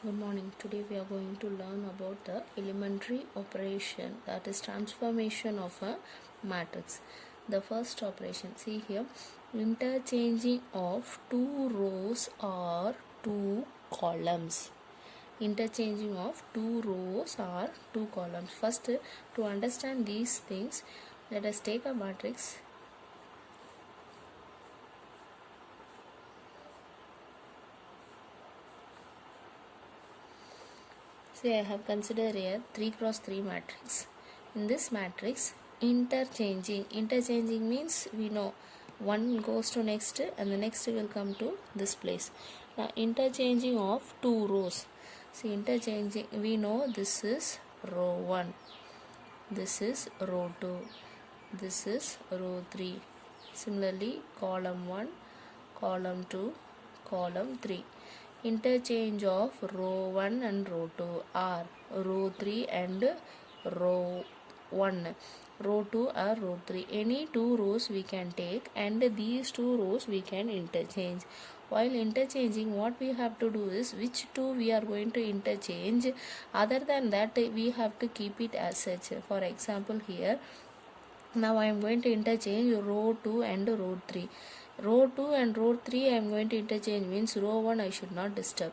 Good morning. Today we are going to learn about the elementary operation, that is transformation of a matrix. The first operation, see here, interchanging of two rows or two columns. Interchanging of two rows or two columns. First, to understand these things, let us take a matrix. See, I have considered here 3 cross 3 matrix. In this matrix, interchanging means we know one goes to next and the next will come to this place. Now interchanging of two rows. See, interchanging, we know this is row 1, this is row 2, this is row 3. Similarly, column 1, column 2, column 3. Interchange of row 1 and row 2 or row 3 and row 1, row 2 or row 3. Any two rows we can take and these two rows we can interchange. While interchanging, what we have to do is which two we are going to interchange. Other than that, we have to keep it as such. For example, here now I am going to interchange row 2 and row 3. Row 2 and row 3 I am going to interchange, means row 1 I should not disturb.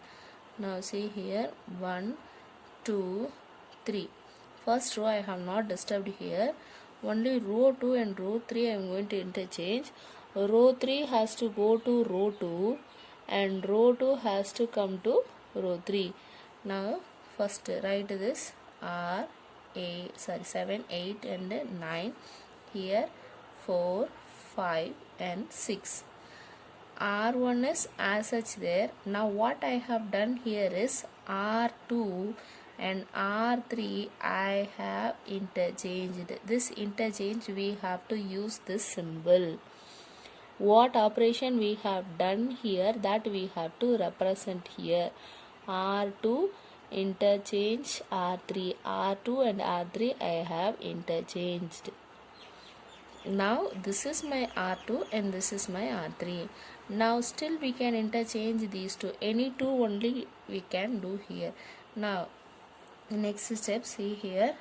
Now see here, 1, 2, 3. First row I have not disturbed here. Only row 2 and row 3 I am going to interchange. Row 3 has to go to row 2 and row 2 has to come to row 3. Now first write this R, 7, 8 and 9. Here 4, 5 and 6. R1 is as such there. Now what I have done here is R2 and R3 I have interchanged. This interchange we have to use this symbol. What operation we have done here, that we have to represent here. R2 interchange R3. R2 and R3 I have interchanged. Now this is my R2 and this is my R3. Now still we can interchange these two. Any two only we can do here. Now next step, see here.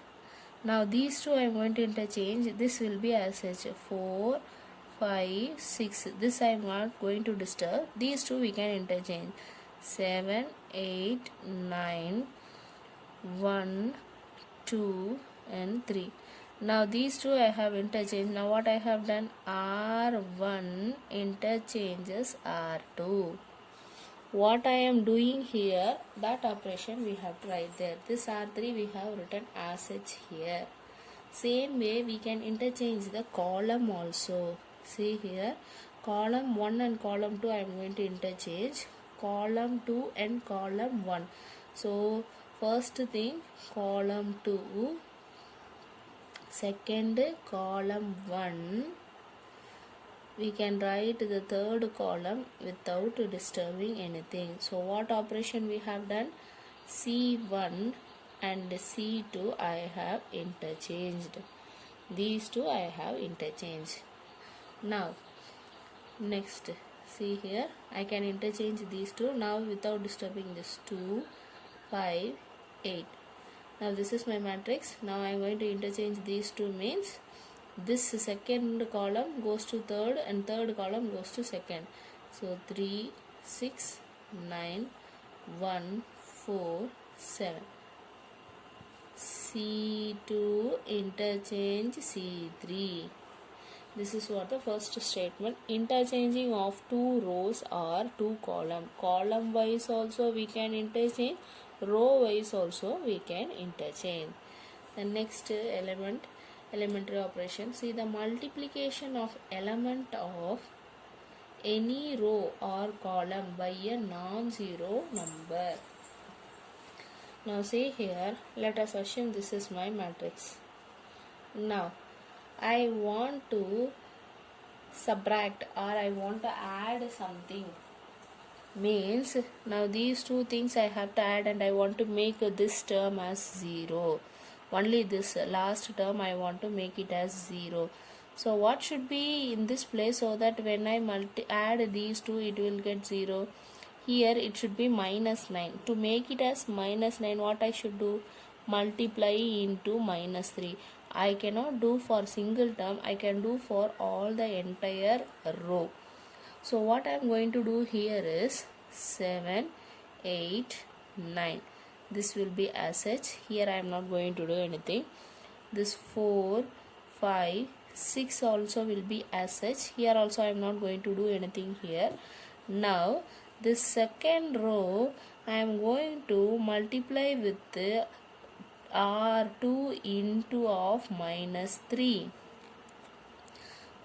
Now these two I am going to interchange. This will be as such 4, 5, 6. This I am not going to disturb. These two we can interchange. 7, 8, 9, 1, 2 and 3. Now these two I have interchanged. Now what I have done, R1 interchanges R2. What I am doing here, that operation we have to write there. This R3 we have written as such here. Same way we can interchange the column also. See here, column 1 and column 2 I am going to interchange. Column 2 and column 1. So first thing, column 2, second column 1. We can write the third column without disturbing anything. So what operation we have done? C1 and C2 I have interchanged. These two I have interchanged. Now next, see here, I can interchange these two now without disturbing this. 2, 5, 8. Now this is my matrix. Now I am going to interchange these two, means this second column goes to third and third column goes to second. So 3, 6, 9, 1, 4, 7. C2 interchange C3. This is what the first statement. Interchanging of two rows or two column. Column wise also we can interchange. Row wise also we can interchange. The next element, elementary operation. See, the multiplication of element of any row or column by a non-zero number. Now see here, let us assume this is my matrix. Now I want to subtract or I want to add something. Means now these two things I have to add and I want to make this term as 0. Only this last term I want to make it as 0. So what should be in this place so that when I add these two it will get 0? here it should be minus 9. To make it as minus 9, what I should do? Multiply into minus 3. I cannot do for single term, I can do for all the entire row. So what I am going to do here is 7, 8, 9. This will be as such. Here I am not going to do anything. This 4, 5, 6 also will be as such. Here also I am not going to do anything here. Now this second row I am going to multiply with R2 into of minus 3.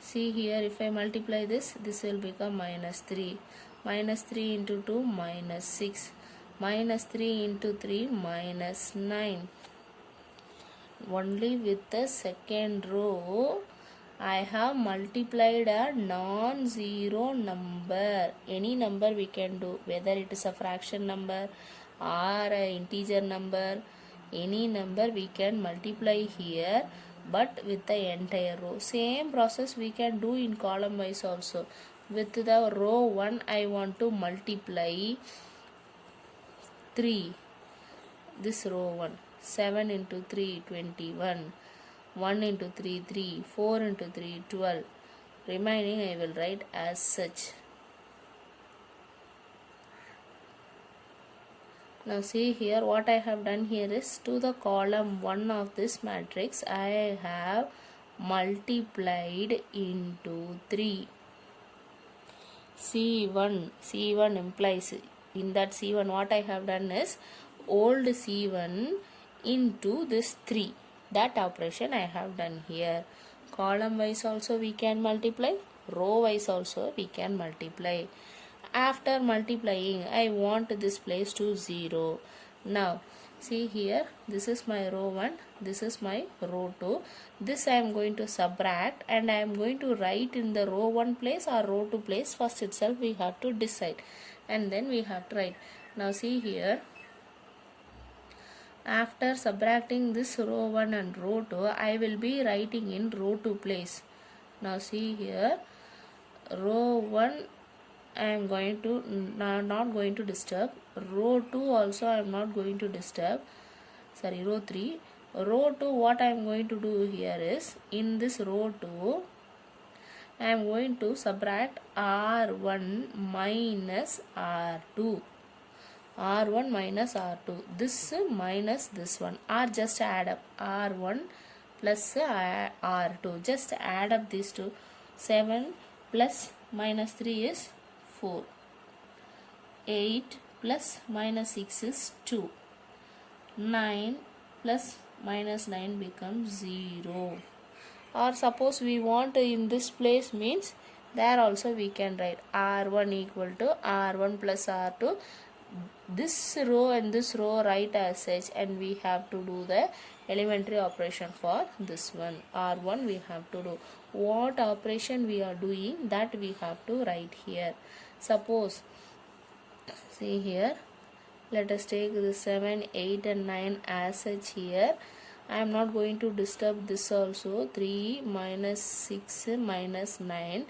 See here, if I multiply this will become minus 3. Minus 3 into 2, minus 6. Minus 3 into 3, minus 9. Only with the second row, I have multiplied a non-zero number. Any number we can do, whether it is a fraction number or an integer number. Any number we can multiply here, but with the entire row. Same process we can do in column wise also. With the row 1 I want to multiply 3. This row 1. 7 into 3, 21. 1 into 3, 3. 4 into 3, 12. Remaining I will write as such. Now see here, what I have done here is, to the column 1 of this matrix I have multiplied into 3. C1 implies, in that C1 what I have done is old C1 into this 3. That operation I have done here. Column wise also we can multiply, row wise also we can multiply. After multiplying, I want this place to 0. Now see here, this is my row 1, this is my row 2. This I am going to subtract and I am going to write in the row 1 place or row 2 place. First itself we have to decide and then we have to write. Now see here, after subtracting this row 1 and row 2, I will be writing in row 2 place. Now see here, row 1 I am going to not going to disturb. Row 2 also I am not going to disturb. Sorry, row 3. Row 2 what I am going to do here is, in this row 2 I am going to subtract R1 minus R2. R1 minus R2. This minus this one. Or just add up. R1 plus R2. Just add up these two. 7 plus minus 3 is 4. 8 plus minus 6 is 2. 9 plus minus 9 becomes 0. Or suppose we want in this place means, there also we can write R1 equal to R1 plus R2. This row and this row write as such, and we have to do the elementary operation for this one. R1 we have to do. What operation we are doing, that we have to write here. Suppose, see here, let us take the 7, 8 and 9 as such here. I am not going to disturb this also. 3 minus 6 minus 9.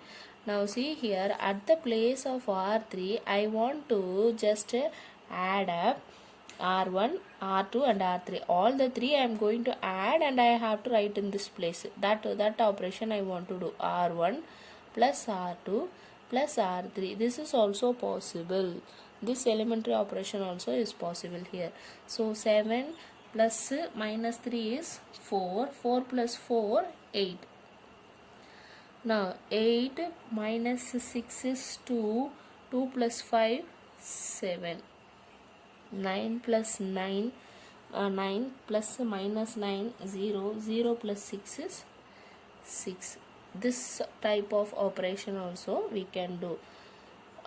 Now see here, at the place of R3 I want to just add up R1, R2 and R3. All the 3 I am going to add and I have to write in this place. That operation I want to do. R1 plus R2 plus R3. This is also possible. This elementary operation also is possible here. So 7 plus minus 3 is 4. 4 plus 4, 8. Now 8 minus 6 is 2. 2 plus 5, 7. 9 plus 9, 9 plus minus 9, 0. 0 plus 6 is 6. This type of operation also we can do.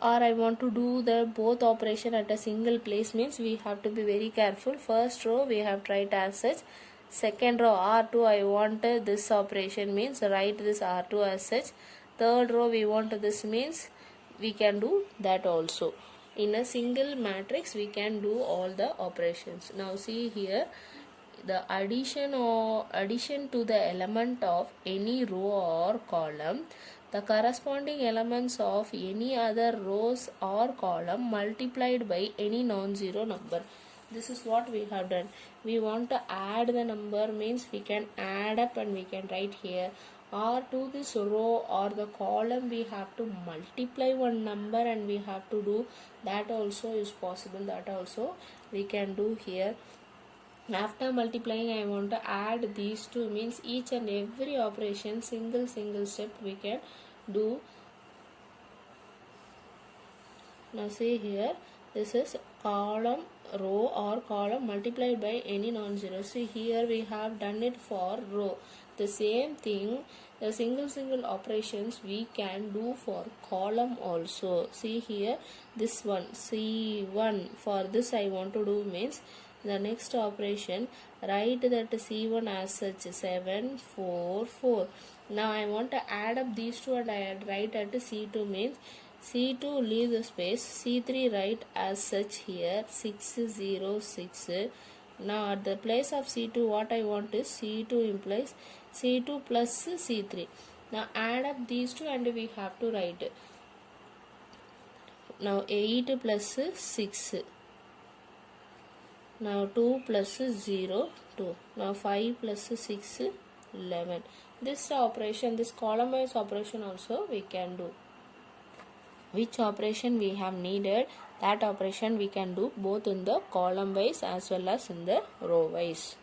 Or I want to do the both operation at a single place means, we have to be very careful. First row we have tried as such. Second row R2 I want this operation means, write this R2 as such. Third row we want this means, we can do that also. In a single matrix we can do all the operations. Now see here, the addition to the element of any row or column, the the corresponding elements of any other rows or column multiplied by any non-zero number. This is what we have done. We want to add the number, means we can add up and we can write here, or to this row or the column we have to multiply one number and we have to do that. Also is possible, that also we can do here. After multiplying, I want to add these two, means each and every operation single step we can do. Now see here, this is column, row or column multiplied by any non-zero. See here we have done it for row. The same thing, the single operations we can do for column also. See here, this one C1, for this I want to do, means the next operation, write that C1 as such 7 4 4. Now I want to add up these two and I write at C2, means C2 leave the space, C3 write as such here 6 0 6. Now at the place of C2 what I want is C2 implies C2 plus C3. Now add up these two and we have to write. Now 8 plus 6. Now 2 plus 0 2. Now 5 plus 6 11. This operation, this column wise operation also we can do. Which operation we have needed, that operation we can do both in the column wise as well as in the row wise.